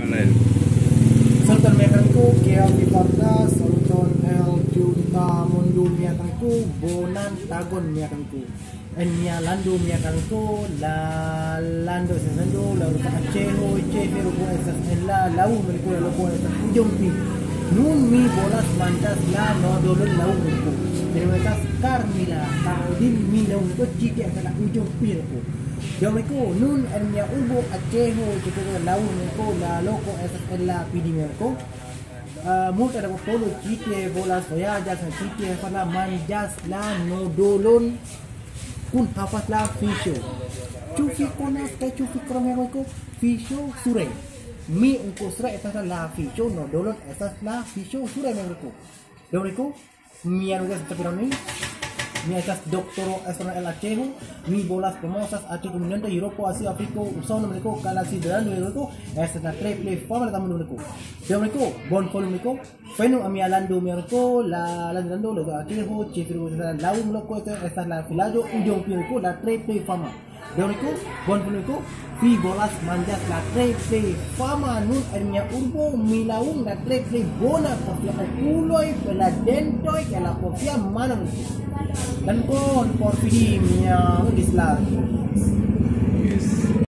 Sultan Mekanku, Kia Viparta, Sultan El Junta Mundu Miakanku, Bonan Tagon Miakanku, Enya Landu Miakanku, La Lando Senando, La Ruka Aceho, Cefe Ruko Esas Ella, Lau Meliku, La Ruko Esas Ujungpi, Nun Mi Bolas Mantas La Nodolun Lau Meliku, Mereka Karmila, Kaudin Mi Lau Meliku, Ciki Akala Ujungpi Ruko. Jomeko nun enya ubo aceho gitu lau neko la loko esas ella pidi merko multa da polo chite bola soya jas chite fala manjas la no dolon kun hafat la fisho chufi konas ka chufi kromeko fisho sure mi unko sura esas la fisho no dolon esas la fisho sure merko jomeko mi anu gas tapironi mi estas doktoro esona el achejo mi bolas famosas ache comunante Europa Asia Afriko usona mereko kala sidrano mereko estas la tre play fama tamu mereko yo mereko bon follow mereko feno ami alando mereko la landando lo achejo chefiro la lau mereko estas la filado ujung mereko la tre play fama yo mereko bon follow mereko fi bolas manjas la tre play fama nun ernia urbo milaung la tre play bona portia oculoi la dentoi que la portia mana dan kon porfidi mia Islam